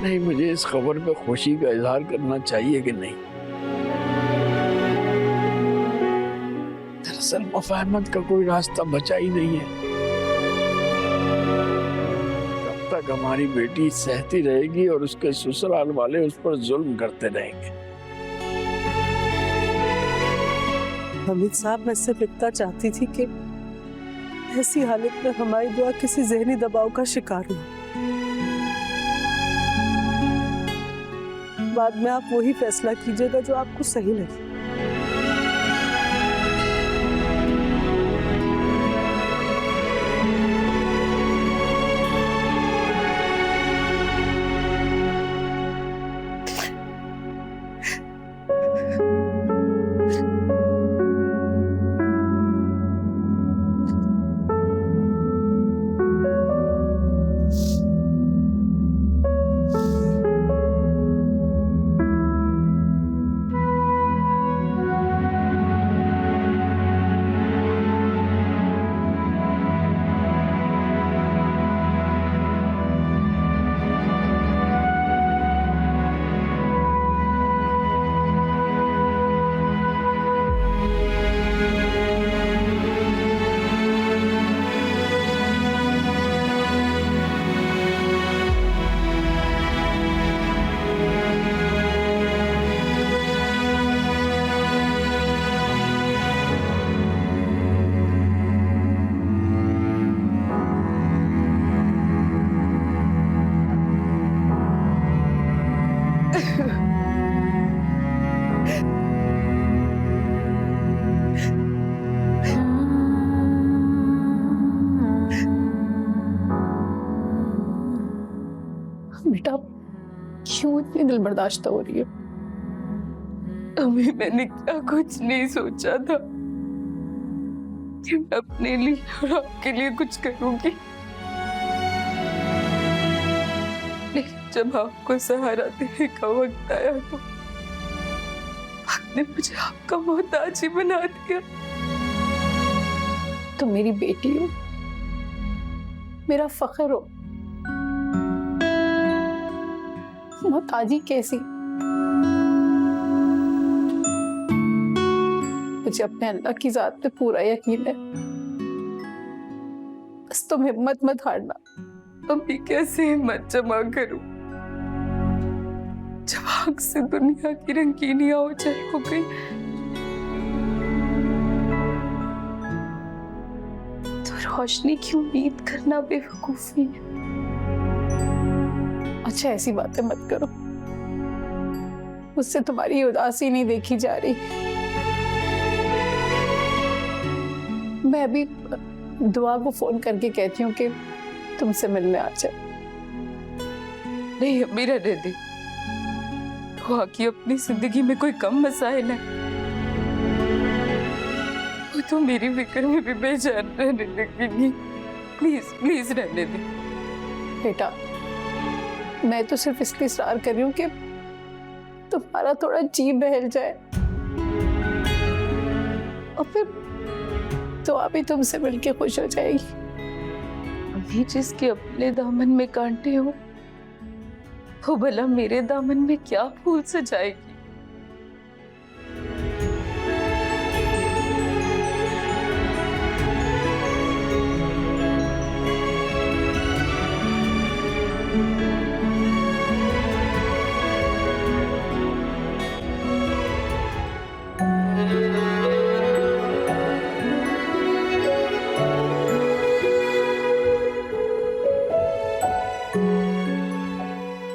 नहीं, मुझे इस खबर पे खुशी का इजहार करना चाहिए कि नहीं? दरअसल मुफाहमत का कोई रास्ता बचा ही नहीं है। कब तक हमारी बेटी सहती रहेगी और उसके ससुराल वाले उस पर जुल्म करते रहेंगे? हमीद साहब, मैं सिर्फ इतना चाहती थी कि ऐसी हालत में हमारी दुआ किसी जहनी दबाव का शिकार हो। बाद में आप वही फैसला कीजिएगा जो आपको सही लगे। बेटा, क्यों इतनी दिल बर्दाश्त हो रही है? अभी मैंने क्या कुछ नहीं सोचा था कि मैं अपने लिए और आपके लिए कुछ करूंगी, लेकिन जब आपको सहारा देने का वक्त आया तो आपने मुझे आपका मोहताज ही बना दिया। तुम मेरी बेटी हो, मेरा फख्र हो। मोहताजी कैसी? मुझे अपने अल्लाह की जात पे पूरा यकीन है। बस तुम हिम्मत मत हारना। अभी कैसे हिम्मत जमा करूं जब आग से दुनिया की रंगीनियां ओझल हो गई। तो रोशनी की उम्मीद करना बेवकूफी है। अच्छा, ऐसी बातें मत करो। मुझसे तुम्हारी उदासी नहीं देखी जा रही। मैं अभी दुआ को फोन करके कहती हूँ कि तुमसे मिलने आ जाए। नहीं अम्मी, रहने दे। दुआ की अपनी जिंदगी में कोई कम मसाइल है, वो तो मेरी फिक्र में भी बेजान रहने लगेगी। प्लीज प्लीज रहने दे। बेटा, मैं तो सिर्फ इसलिए इसरार कर रही हूँ कि तुम्हारा थोड़ा जी बहल जाए और फिर तो आप ही तुमसे मिलके खुश हो जाएगी। अभी जिसके अपने दामन में कांटे हो, वो भला मेरे दामन में क्या फूल सजाएगी।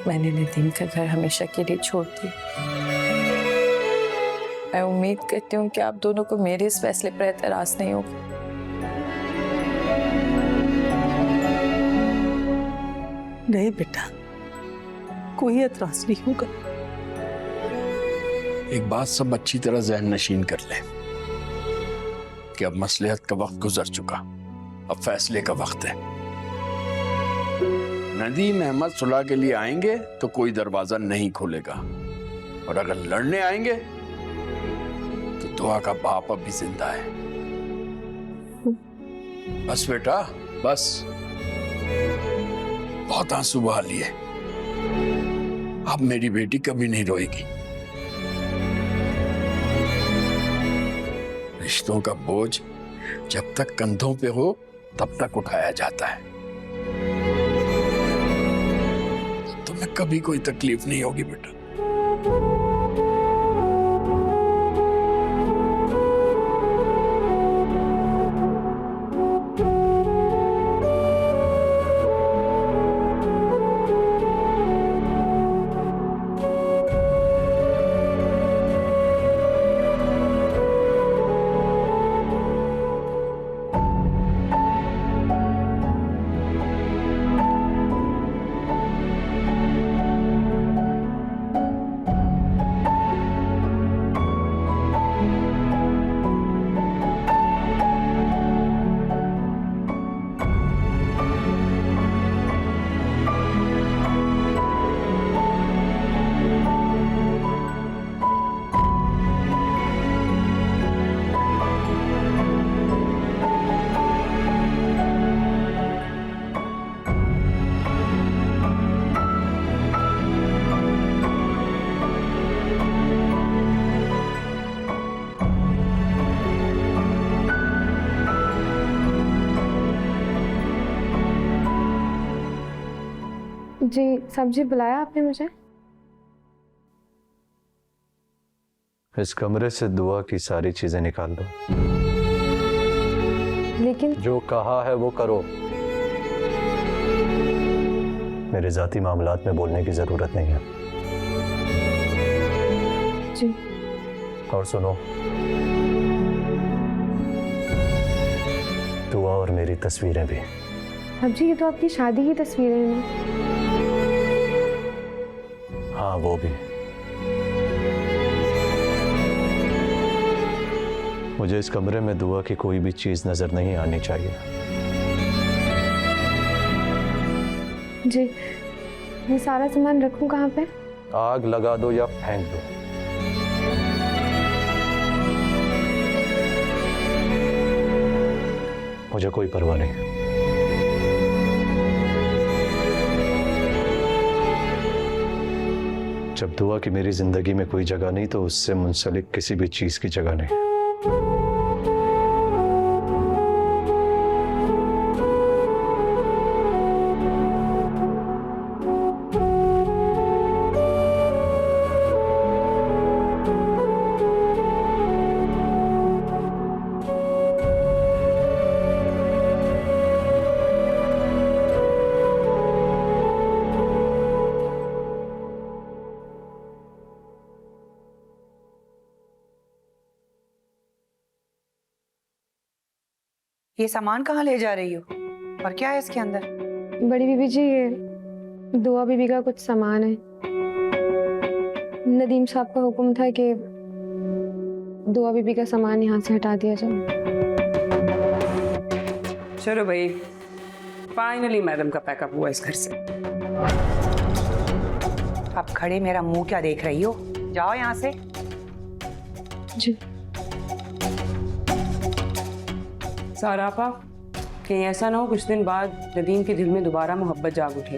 मैंने नदीम का घर हमेशा के लिए छोड़ दिया। मैं उम्मीद करती हूँ कि आप दोनों को मेरे इस फैसले पर एतराज नहीं होगा। नहीं बेटा, कोई एतराज नहीं होगा। एक बात सब अच्छी तरह ज़हन नशीन कर ले कि अब मसलहत का वक्त गुजर चुका, अब फैसले का वक्त है। नदीम अहमद सुलह के लिए आएंगे तो कोई दरवाजा नहीं खोलेगा, और अगर लड़ने आएंगे तो दुआ का बाप अभी जिंदा है। बस बेटा बस, बहुत आंसू बहा लिए, अब मेरी बेटी कभी नहीं रोएगी। रिश्तों का बोझ जब तक कंधों पे हो तब तक उठाया जाता है, तुम्हें कभी कोई तकलीफ नहीं होगी बेटा। जी सब्जी बुलाया आपने मुझे? इस कमरे से दुआ की सारी चीजें निकाल दो। लेकिन जो कहा है वो करो, मेरे जाती मामलात में बोलने की जरूरत नहीं है। जी। और सुनो, दुआ और मेरी तस्वीरें भी। अब जी ये तो आपकी शादी की तस्वीरें हैं। हाँ वो भी। मुझे इस कमरे में दुआ की कोई भी चीज नजर नहीं आनी चाहिए। जी मैं सारा सामान रखूं कहाँ पे? आग लगा दो या फेंक दो, मुझे कोई परवाह नहीं। जब दुआ की मेरी जिंदगी में कोई जगह नहीं तो उससे मुंसलिक किसी भी चीज की जगह नहीं। ये सामान कहाँ ले जा रही हो और क्या है इसके अंदर? बड़ी बीबी जी ये दुआ बीबी का कुछ सामान है। नदीम साहब का हुक्म था कि दुआ बीबी का सामान यहाँ से हटा दिया जाए। चलो भाई, फाइनली मैडम का पैकअप हुआ इस घर से। आप खड़े मेरा मुंह क्या देख रही हो? जाओ यहाँ से। जी। सारा आपा, कहीं ऐसा ना हो कुछ दिन बाद नदीम के दिल में दोबारा मोहब्बत जाग उठे।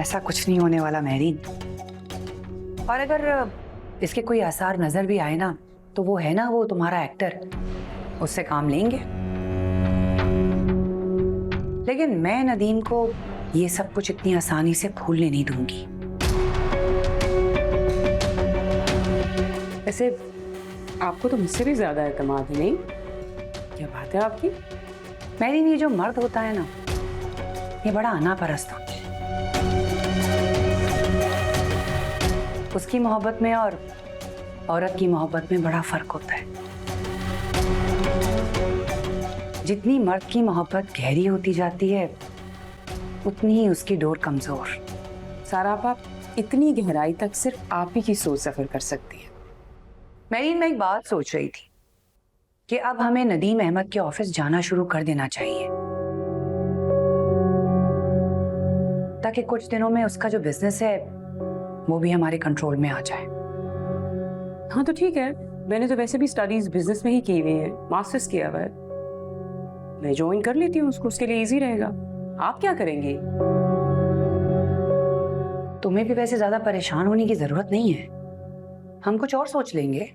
ऐसा कुछ नहीं होने वाला मेहरीन। और अगर इसके कोई आसार नजर भी आए ना, तो वो है ना वो तुम्हारा एक्टर, उससे काम लेंगे। लेकिन मैं नदीम को ये सब कुछ इतनी आसानी से भूलने नहीं दूंगी। वैसे आपको तो मुझसे भी ज्यादा एतमाद है, नहीं? क्या बात है आपकी? मेहरीन, ये जो मर्द होता है ना, ये बड़ा अनापरस्त होता है। उसकी मोहब्बत में और औरत की मोहब्बत में बड़ा फर्क होता है। जितनी मर्द की मोहब्बत गहरी होती जाती है, उतनी ही उसकी डोर कमजोर। सारा आप इतनी गहराई तक सिर्फ आप ही की सोच सफर कर सकती है। मेहरीन, मैं एक बात सोच रही थी। कि अब हमें नदीम अहमद के ऑफिस जाना शुरू कर देना चाहिए, ताकि कुछ दिनों में उसका जो बिजनेस है वो भी हमारे कंट्रोल में आ जाए। हाँ तो ठीक है, मैंने तो वैसे भी स्टडीज बिजनेस में ही की हुई है, मास्टर्स किया हुआ है। मैं ज्वाइन कर लेती हूँ उसको, उसके लिए इजी रहेगा। आप क्या करेंगी? तुम्हें भी वैसे ज्यादा परेशान होने की जरूरत नहीं है, हम कुछ और सोच लेंगे।